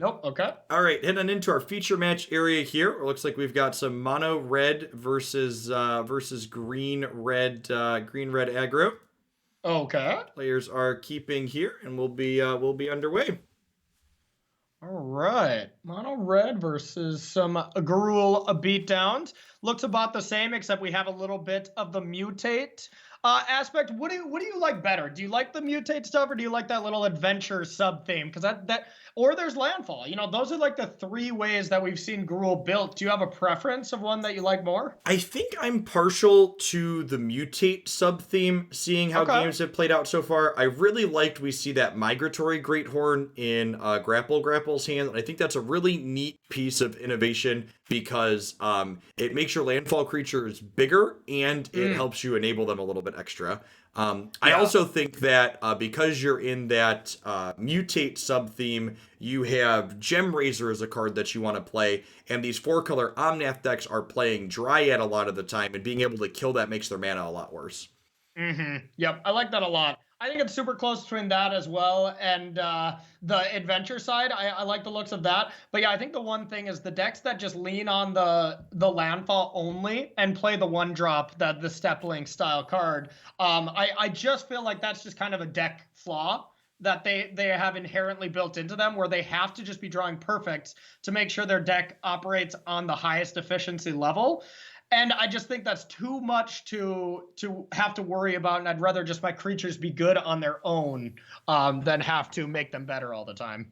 Nope. Okay. All right, heading into our feature match area here. It looks like we've got some mono red versus green red aggro. Okay. Players are keeping here, and we'll be underway. All right. Mono red versus some Garul beatdowns. Looks about the same, except we have a little bit of the mutate aspect. What do you like better? Do you like the mutate stuff, or do you like that little adventure sub theme? Because that or there's landfall. Those are like the three ways that we've seen Garul built. Do you have a preference of one that you like more? I think I'm partial to the mutate sub theme, seeing how Okay. games have played out so far. I really liked we see that migratory great horn in Grapple's hand. I think that's a really neat piece of innovation because it makes your landfall creatures bigger and it helps you enable them a little bit extra. I also think that because you're in that mutate sub theme, you have Gem Razor as a card that you want to play, and these 4-color Omnath decks are playing Dryad a lot of the time, and being able to kill that makes their mana a lot worse. Yep, I like that a lot. I think it's super close between that as well and the adventure side. I like the looks of that. But yeah, I think the one thing is the decks that just lean on the landfall only and play the one drop, that the step link style card. I just feel like that's just kind of a deck flaw that they have inherently built into them, where they have to just be drawing perfects to make sure their deck operates on the highest efficiency level. And I just think that's too much to have to worry about, and I'd rather just my creatures be good on their own than have to make them better all the time.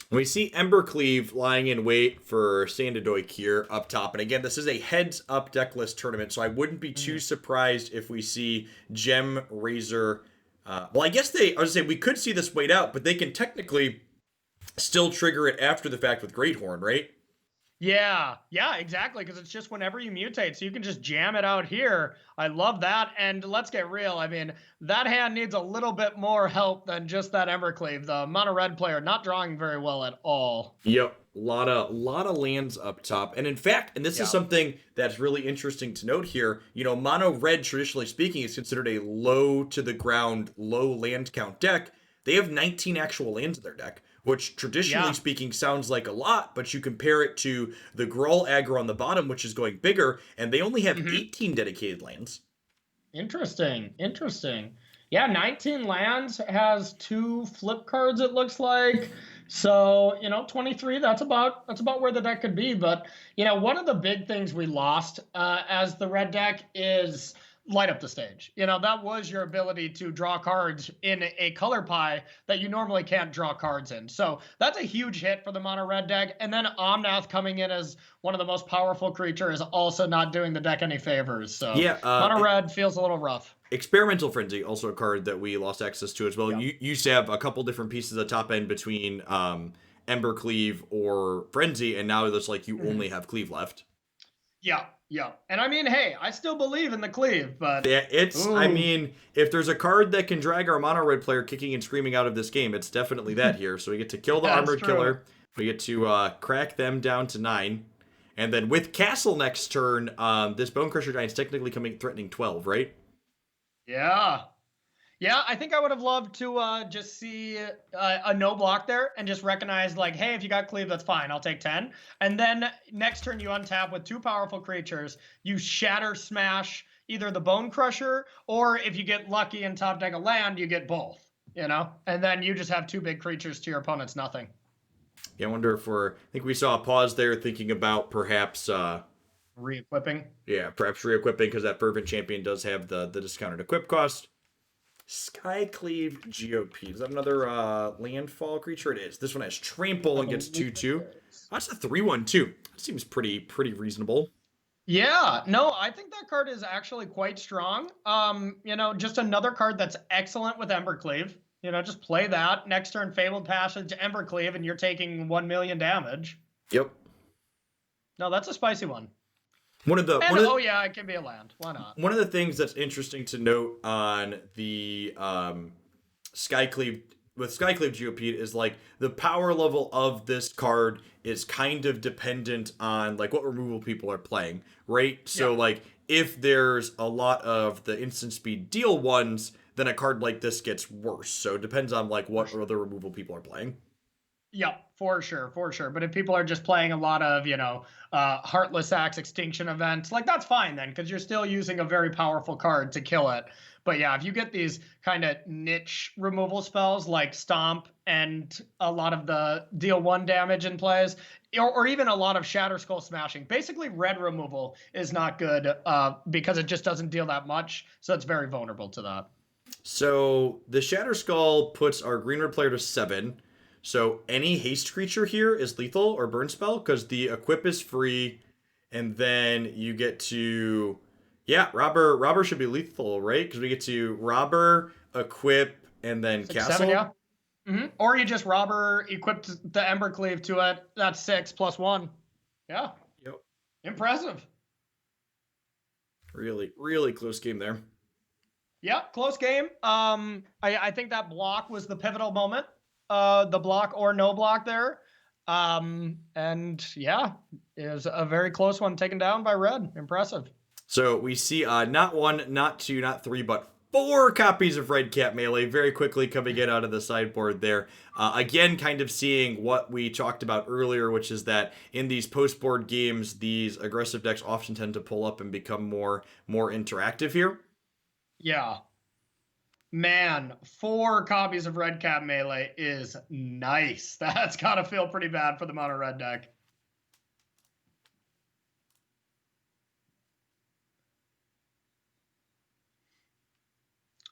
We see Embercleave lying in wait for Sandadoik here up top. And again, this is a heads-up decklist tournament, so I wouldn't be too surprised if we see Gem Razor. Well, I guess I was going to say we could see this wait out, but they can technically still trigger it after the fact with Great Horn, right? Yeah, exactly, because it's just whenever you mutate, so you can just jam it out here. I love that, and let's get real. I mean, that hand needs a little bit more help than just that Embercleave. The mono red player not drawing very well at all. Yep, lot of lands up top, and in fact, and this is something that's really interesting to note here. Mono red, traditionally speaking, is considered a low to the ground, low land count deck. They have 19 actual lands in their deck, which traditionally speaking sounds like a lot, but you compare it to the Gruul aggro on the bottom, which is going bigger, and they only have 18 dedicated lands. Interesting. Yeah, 19 lands, has 2 flip cards, it looks like. So, 23, that's about where the deck could be. But, one of the big things we lost as the red deck is light up the stage. That was your ability to draw cards in a color pie that you normally can't draw cards in. So that's a huge hit for the mono red deck. And then Omnath coming in as one of the most powerful creatures is also not doing the deck any favors. So Yeah, mono red feels a little rough. Experimental Frenzy, also a card that we lost access to as well. You used to have a couple different pieces at top end between Embercleave or Frenzy, and now it looks like you only have Cleave left. Yeah. And I mean, hey, I still believe in the Cleave, but yeah, I mean, if there's a card that can drag our mono red player kicking and screaming out of this game, it's definitely that here. So we get to kill the Armored Killer. We get to crack them down to 9. And then with Castle next turn, this Bone Crusher Giant's technically threatening 12, right? Yeah, I think I would have loved to just see a no block there and just recognize, like, hey, if you got Cleave, that's fine. I'll take 10. And then next turn you untap with 2 powerful creatures. You shatter smash either the Bone Crusher, or if you get lucky and top deck a land, you get both, And then you just have 2 big creatures to your opponent's nothing. Yeah, I wonder if I think we saw a pause there thinking about perhaps... re-equipping. Yeah, perhaps re-equipping, because that Fervent Champion does have the discounted equip cost. Skycleave GOP. Is that another landfall creature? It is. This one has Trample and gets 2/2. That's a 3/1 too. That seems pretty reasonable. Yeah, no, I think that card is actually quite strong. Just another card that's excellent with Embercleave. Just play that. Next turn, Fabled Passage, Embercleave, and you're taking 1 million damage. Yep. No, that's a spicy one. Yeah, it can be a land. Why not? One of the things that's interesting to note on the Skycleave GOP is like the power level of this card is kind of dependent on like what removal people are playing, right? So like if there's a lot of the instant speed deal ones, then a card like this gets worse. So it depends on like what other removal people are playing. Yep, for sure, for sure. But if people are just playing a lot of, Heartless Axe Extinction events, like that's fine then, because you're still using a very powerful card to kill it. But yeah, if you get these kind of niche removal spells like Stomp and a lot of the deal one damage in plays, or even a lot of Shatter Skull smashing, basically red removal is not good because it just doesn't deal that much. So it's very vulnerable to that. So the Shatter Skull puts our green red player to 7. So any haste creature here is lethal or burn spell because the equip is free, and then you get to, yeah, robber should be lethal, right? Because we get to robber, equip, and then 6/7, castle. yeah. Or you just robber equipped the Ember Cleave to it. That's 6+1. Yeah, Yep. impressive. Really, really close game there. Yeah, close game. I think that block was the pivotal moment. The block or no block there. And yeah, it was a very close one taken down by red. Impressive. So we see not 1, not 2, not 3, but 4 copies of Red Cat Melee very quickly coming in out of the sideboard there. Again, kind of seeing what we talked about earlier, which is that in these post-board games, these aggressive decks often tend to pull up and become more interactive here. Yeah. Man, 4 copies of Red Cat Melee is nice. That's got to feel pretty bad for the mono red deck.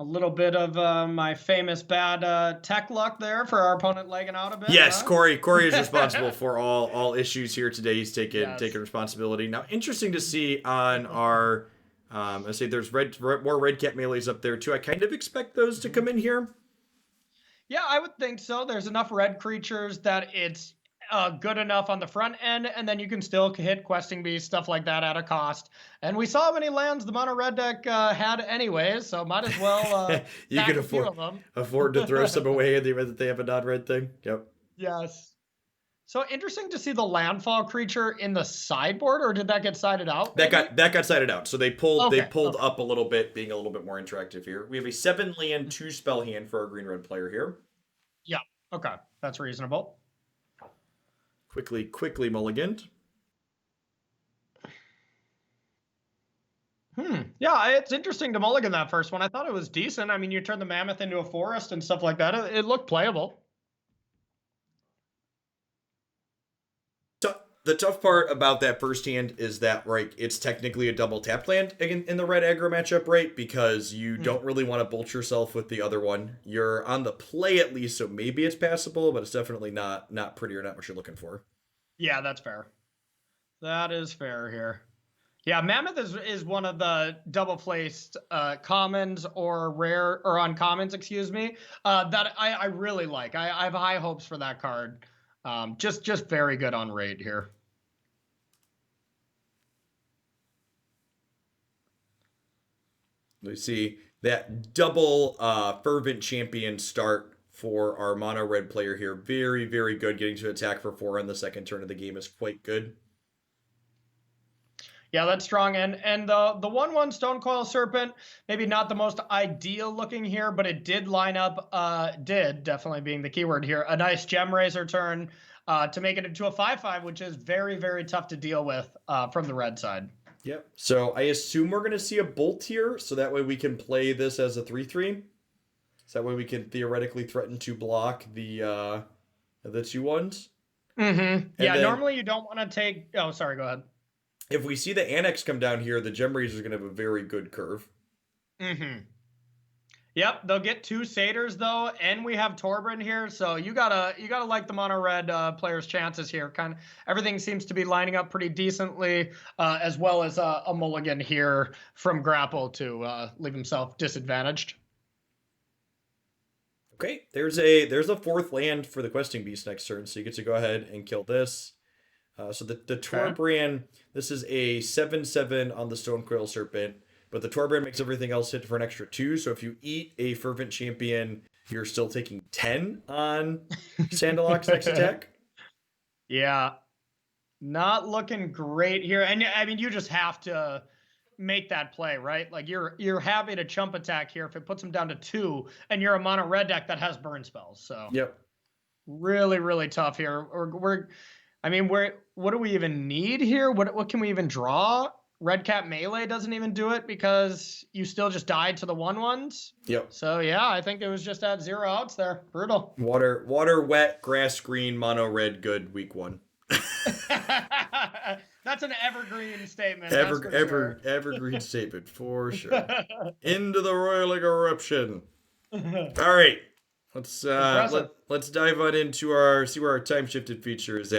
A little bit of my famous bad tech luck there for our opponent legging out a bit. Yes, huh? Corey is responsible for all issues here today. He's taken responsibility. Now, interesting to see on our, I say there's more Red Cat Melees up there too. I kind of expect those to come in here. Yeah, I would think so. There's enough red creatures that it's good enough on the front end, and then you can still hit questing beasts, stuff like that at a cost. And we saw how many lands the mono red deck had anyways, so might as well you can a few of them. afford to throw some away in the event that they have a non-red thing. Yep. Yes. So interesting to see the landfall creature in the sideboard, or did that get sided out? That got sided out. So they pulled Okay. up a little bit, being a little bit more interactive here. We have a 7 land 2 spell hand for our green red player here. Yeah. Okay, that's reasonable. Quickly mulliganed. Yeah, it's interesting to mulligan that first one. I thought it was decent. I mean, you turn the mammoth into a forest and stuff like that. It looked playable. The tough part about that first hand is that, right, it's technically a double tap land in the red aggro matchup, right? Because you don't really want to bolt yourself with the other one. You're on the play at least, so maybe it's passable, but it's definitely not pretty or not what you're looking for. Yeah, that's fair. That is fair here. Yeah, mammoth is one of the double placed commons or rare or uncommons, excuse me, that I really like. I have high hopes for that card. Just very good on rate here. We see that double fervent champion start for our mono red player here. Very, very good. Getting to attack for 4 on the second turn of the game is quite good. Yeah, that's strong. And the 1/1 Stone Coil Serpent, maybe not the most ideal looking here, but it did line up, did definitely being the keyword here, a nice Gem Razor turn to make it into a 5/5, which is very, very tough to deal with from the red side. Yep. So I assume we're going to see a bolt here, so that way we can play this as a 3/3. So that way we can theoretically threaten to block the 2/1s. Mm-hmm. Yeah, then, normally you don't want to take... Oh, sorry, go ahead. If we see the Annex come down here, the Gem Razor is going to have a very good curve. Mm-hmm. Yep, they'll get 2 satyrs though, and we have Torbran here, so you gotta like the mono red player's chances here. Kind of everything seems to be lining up pretty decently, as well as a mulligan here from Grapple to leave himself disadvantaged. Okay, there's a 4th land for the Questing Beast next turn, so you get to go ahead and kill this. So the Torbran, this is a 7/7 on the Stone Coil Serpent, but the Torbran makes everything else hit for an extra 2. So if you eat a Fervent Champion, you're still taking 10 on Sandaloc's next attack. Yeah, not looking great here. And I mean, you just have to make that play, right? Like you're happy to chump attack here if it puts him down to 2, and you're a mono red deck that has burn spells. So yep. really, really tough here. I mean, what do we even need here? What can we even draw? Red Cap Melee doesn't even do it because you still just died to the 1/1s. Yep. So yeah, I think it was just at 0 outs there. Brutal. Water, wet, grass, green, mono, red, good, week 1. That's an evergreen statement. That's for sure. Evergreen statement for sure. Into the royal eruption. All right, let's Impressive. let's dive on into our see where our time shifted feature is at.